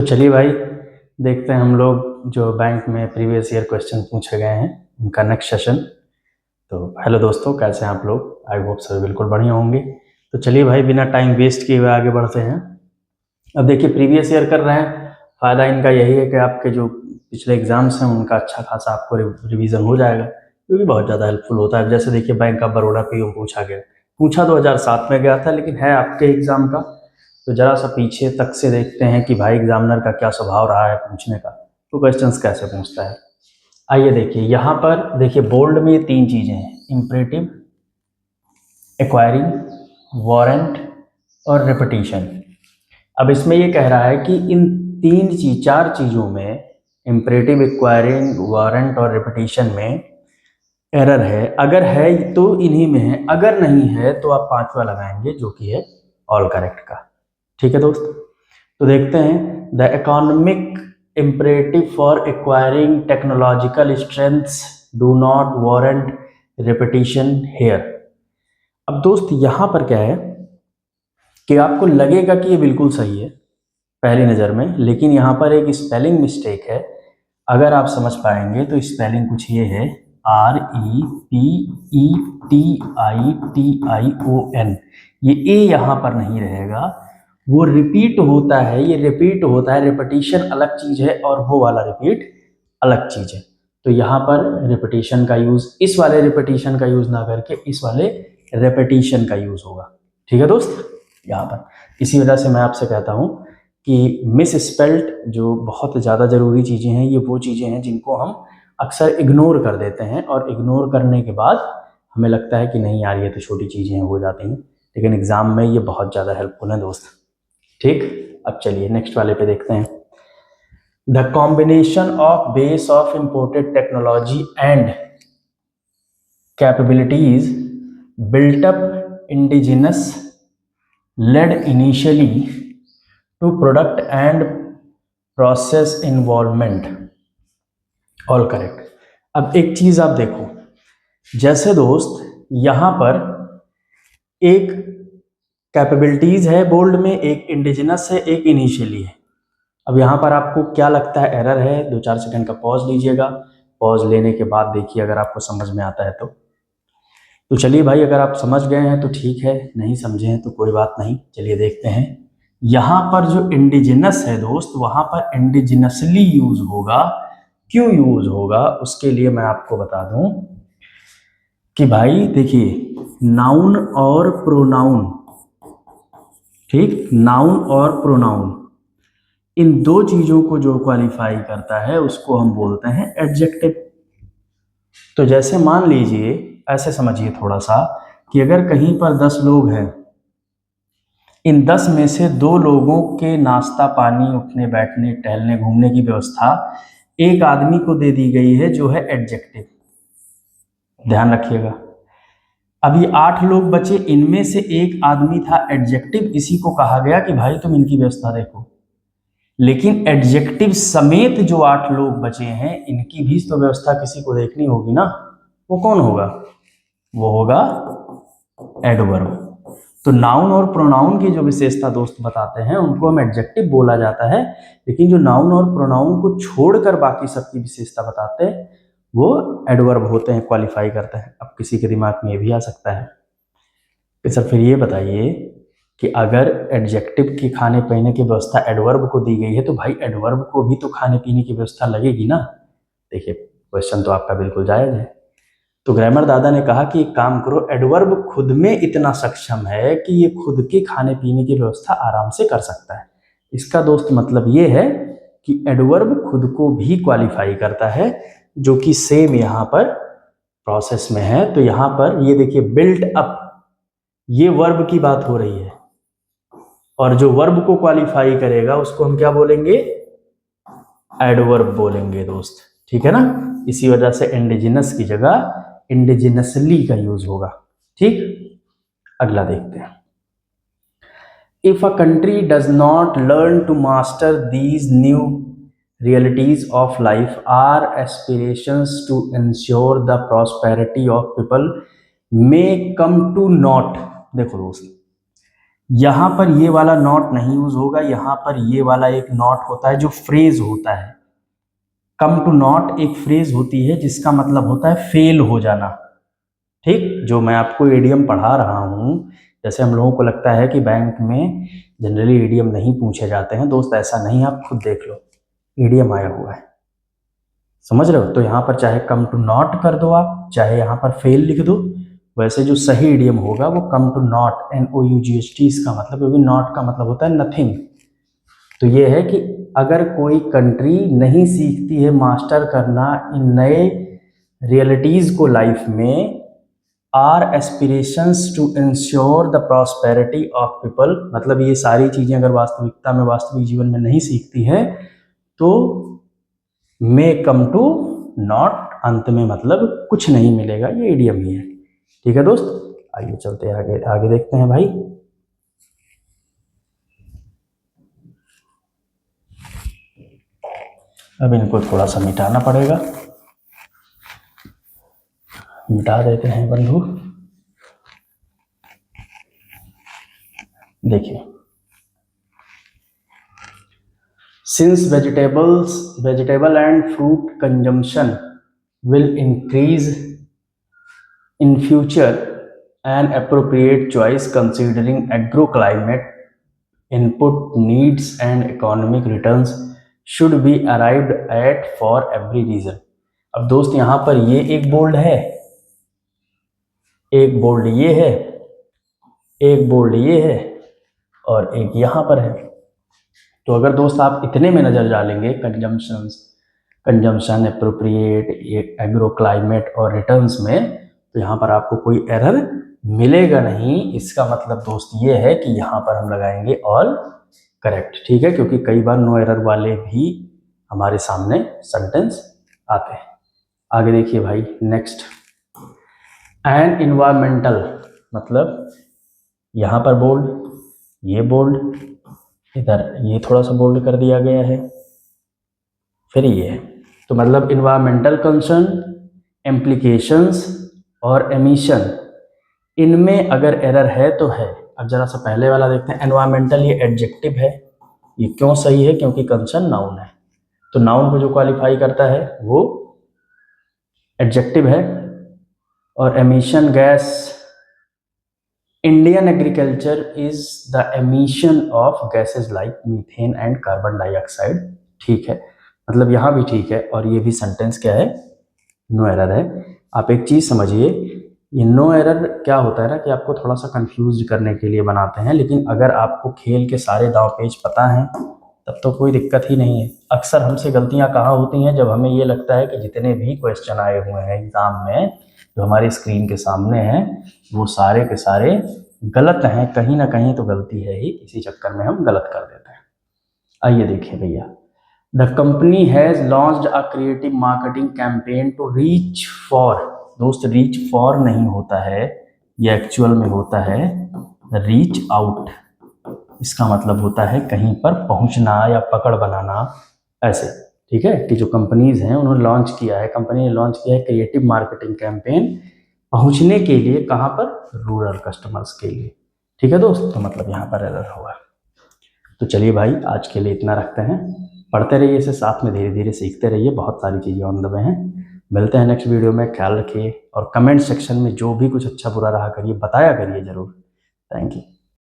तो चलिए भाई, देखते हैं हम लोग जो बैंक में प्रीवियस ईयर क्वेश्चन पूछे गए हैं उनका नेक्स्ट सेशन। तो हेलो दोस्तों, कैसे हैं आप लोग? आई होप सभी बिल्कुल बढ़िया होंगे। तो चलिए भाई, बिना टाइम वेस्ट किए हुए आगे बढ़ते हैं। अब देखिए, प्रीवियस ईयर कर रहे हैं, फ़ायदा इनका यही है कि आपके जो पिछले एग्जाम्स हैं उनका अच्छा खासा आपको रिवीजन हो जाएगा, क्योंकि बहुत ज़्यादा हेल्पफुल होता है। जैसे देखिए, बैंक ऑफ बड़ौदा पे पूछा 2007 में गया था, लेकिन है आपके एग्ज़ाम का। तो जरा सा पीछे तक से देखते हैं कि भाई एग्जामिनर का क्या स्वभाव रहा है पूछने का, तो क्वेश्चंस कैसे पूछता है। आइए देखिए, यहाँ पर देखिए बोल्ड में ये तीन चीज़ें हैं: इम्परेटिव, एक्वायरिंग, वारंट और रिपीटिशन। अब इसमें ये कह रहा है कि इन चार चीज़ों में, इम्परेटिव, एक्वायरिंग, वारंट और रिपीटिशन में एरर है। अगर है तो इन्हीं में है, अगर नहीं है तो आप पांचवा लगाएंगे जो कि है ऑल करेक्ट का। ठीक है दोस्त, तो देखते हैं। The economic imperative for acquiring technological strengths do not warrant repetition here. अब दोस्त यहाँ पर क्या है कि आपको लगेगा कि ये बिल्कुल सही है पहली नज़र में, लेकिन यहाँ पर एक स्पेलिंग मिस्टेक है। अगर आप समझ पाएंगे तो स्पेलिंग कुछ ये है: REPETITION। ये ए यहाँ पर नहीं रहेगा, वो रिपीट होता है, ये रिपीट होता है। रिपीटिशन अलग चीज़ है और वो वाला रिपीट अलग चीज़ है। तो यहाँ पर रिपीटिशन का यूज़, इस वाले रिपीटिशन का यूज़ ना करके इस वाले रेपिटिशन का यूज़ होगा। ठीक है दोस्त, यहाँ पर इसी वजह से मैं आपसे कहता हूँ कि मिस स्पेल्ट जो बहुत ज़्यादा ज़रूरी चीज़ें हैं, ये वो चीज़ें हैं जिनको हम अक्सर इग्नोर कर देते हैं, और इग्नोर करने के बाद हमें लगता है कि नहीं यार, ये तो छोटी चीज़ें हैं, हो जाती हैं, लेकिन एग्ज़ाम में ये बहुत ज़्यादा हेल्पफुल है दोस्त। ठीक, अब चलिए नेक्स्ट वाले पे देखते हैं। The combination of base of imported technology and capabilities built up indigenous led initially to product and process involvement। All correct. अब एक चीज आप देखो, जैसे दोस्त यहां पर एक कैपेबिलिटीज है बोल्ड में, एक इंडिजिनस है, एक इनिशियली है। अब यहां पर आपको क्या लगता है एरर है? 2-4 सेकंड का पॉज लीजिएगा। पॉज लेने के बाद देखिए, अगर आपको समझ में आता है तो चलिए भाई, अगर आप समझ गए हैं तो ठीक है, नहीं समझे हैं तो कोई बात नहीं। चलिए देखते हैं। यहाँ पर जो इंडिजिनस है दोस्त, वहाँ पर इंडिजिनसली यूज होगा। क्यों यूज होगा उसके लिए मैं आपको बता दूं कि भाई देखिए, नाउन और प्रोनाउन, ठीक, नाउन और प्रोनाउन, इन दो चीजों को जो क्वालिफाई करता है उसको हम बोलते हैं एडजेक्टिव। तो जैसे मान लीजिए, ऐसे समझिए थोड़ा सा, कि अगर कहीं पर 10 लोग हैं, इन 10 में से 2 लोगों के नाश्ता पानी, उठने बैठने टहलने घूमने की व्यवस्था एक आदमी को दे दी गई है जो है एडजेक्टिव। ध्यान रखिएगा। अभी 8 लोग बचे, इनमें से एक आदमी था एडजेक्टिव, इसी को कहा गया कि भाई तुम इनकी व्यवस्था देखो। लेकिन एडजेक्टिव समेत जो 8 लोग बचे हैं, इनकी भी तो व्यवस्था किसी को देखनी होगी ना। वो कौन होगा? वो होगा एडवर्ब। तो नाउन और प्रोनाउन की जो विशेषता दोस्त बताते हैं उनको हम एडजेक्टिव बोला जाता है, लेकिन जो नाउन और प्रोनाउन को छोड़कर बाकी सबकी विशेषता बताते हैं वो एडवर्ब होते हैं, क्वालिफाई करते हैं। अब किसी के दिमाग में ये भी आ सकता है कि सर फिर ये बताइए कि अगर एडजेक्टिव की खाने पीने की व्यवस्था एडवर्ब को दी गई है तो भाई एडवर्ब को भी तो खाने पीने की व्यवस्था लगेगी ना। देखिए, क्वेश्चन तो आपका बिल्कुल जायज है। तो ग्रामर दादा ने कहा कि एक काम करो, एडवर्ब खुद में इतना सक्षम है कि ये खुद के खाने पीने की व्यवस्था आराम से कर सकता है। इसका दोस्त मतलब ये है कि एडवर्ब खुद को भी क्वालिफाई करता है, जो कि सेम यहाँ पर प्रोसेस में है। तो यहाँ पर ये देखिए, बिल्ट अप, ये वर्ब की बात हो रही है, और जो वर्ब को क्वालिफाई करेगा उसको हम क्या बोलेंगे? एडवर्ब बोलेंगे दोस्त। ठीक है ना? इसी वजह से इंडिजिनस की जगह इंडिजिनसली का यूज होगा। ठीक, अगला देखते हैं। If a country does not learn to master these new realities of life, our aspirations to ensure the prosperity of people may come to naught। देखो दोस्त, यहाँ पर ये वाला नॉट नहीं यूज होगा, यहाँ पर ये वाला एक नॉट होता है जो फ्रेज होता है। कम टू नॉट एक फ्रेज होती है जिसका मतलब होता है फेल हो जाना। ठीक, जो मैं आपको ईडीएम पढ़ा रहा हूँ, जैसे हम लोगों को लगता है कि बैंक में जनरली ईडीएम नहीं पूछे जाते हैं, दोस्त ऐसा नहीं, आप खुद देख लो ईडीएम आया हुआ है, समझ रहे हो। तो यहाँ पर चाहे कम टू नॉट कर दो आप, चाहे यहाँ पर फेल लिख दो, वैसे जो सही ईडीएम होगा वो कम टू नॉट, NOUGHT इसका मतलब, क्योंकि नॉट का मतलब होता है नथिंग। तो ये है कि अगर कोई कंट्री नहीं सीखती है मास्टर करना इन नए रियलिटीज़ को लाइफ में, are aspirations to ensure the prosperity of people, मतलब ये सारी चीज़ें अगर वास्तविकता में, वास्तविक जीवन में नहीं सीखती है तो मे कम टू नॉट, अंत में मतलब कुछ नहीं मिलेगा, ये इडियम ही है। ठीक है दोस्त, आइए चलते हैं आगे, आगे देखते हैं भाई। अब इनको थोड़ा सा मिटाना पड़ेगा, मिटा देते हैं बंधु। देखिए, since vegetable and fruit consumption will increase in future, an appropriate choice considering agroclimate input needs and economic returns should be arrived at for every region। अब दोस्त यहाँ पर ये एक बोल्ड है, एक बोल्ड ये है, एक बोल्ड ये है और एक यहाँ पर है। तो अगर दोस्त आप इतने में नज़र डालेंगे, कंजम्पशन, एप्रोप्रिएट, एग्रो क्लाइमेट और रिटर्न्स में, तो यहाँ पर आपको कोई एरर मिलेगा नहीं। इसका मतलब दोस्त ये है कि यहाँ पर हम लगाएंगे ऑल करेक्ट। ठीक है, क्योंकि कई बार नो एरर वाले भी हमारे सामने सेंटेंस आते हैं। आगे देखिए भाई, नेक्स्ट, एंड इन्वायरमेंटल, मतलब यहाँ पर बोल्ड, ये बोल्ड, इधर ये थोड़ा सा बोल्ड कर दिया गया है, फिर ये है। तो मतलब इन्वायरमेंटल कंसर्न, इम्प्लीकेशंस और एमिशन, इनमें अगर एरर है तो है। अब जरा सा पहले वाला देखते हैं, एनवायरमेंटल, ये एडजेक्टिव है, ये क्यों सही है, क्योंकि कंसर्न नाउन है, तो नाउन को जो क्वालिफाई करता है वो एडजेक्टिव है। और emission gas, Indian agriculture is the emission of gases like methane and carbon dioxide. ठीक है, मतलब यहाँ भी ठीक है, और ये भी सेंटेंस क्या है, नो एरर है। आप एक चीज़ समझिए, ये नो एरर क्या होता है ना, कि आपको थोड़ा सा कंफ्यूज करने के लिए बनाते हैं, लेकिन अगर आपको खेल के सारे दांव पेच पता हैं तब तो कोई दिक्कत ही नहीं है। अक्सर हमसे गलतियां कहाँ होती हैं, जब हमें ये लगता है कि जितने भी क्वेश्चन आए हुए हैं एग्ज़ाम में, जो हमारी स्क्रीन के सामने हैं, वो सारे के सारे गलत हैं, कहीं ना कहीं तो गलती है ही, इसी चक्कर में हम गलत कर देते हैं। आइए देखिए भैया, the company has launched a creative marketing campaign to reach for, दोस्त रीच फॉर नहीं होता है, ये एक्चुअल में होता है रीच आउट। इसका मतलब होता है कहीं पर पहुंचना या पकड़ बनाना, ऐसे। ठीक है, कि जो कंपनीज हैं उन्होंने लॉन्च किया है, कंपनी ने लॉन्च किया है क्रिएटिव मार्केटिंग कैंपेन पहुंचने के लिए, कहाँ पर, रूरल कस्टमर्स के लिए। ठीक है दोस्त, तो मतलब यहाँ पर एरर होगा। तो चलिए भाई, आज के लिए इतना रखते हैं, पढ़ते रहिए इसे, साथ में धीरे धीरे सीखते रहिए, बहुत सारी चीज़ें ऑन द वे हैं। मिलते हैं नेक्स्ट वीडियो में, ख्याल रखिए, और कमेंट सेक्शन में जो भी कुछ अच्छा बुरा रहा करिए, बताया करिए ज़रूर। Thank you.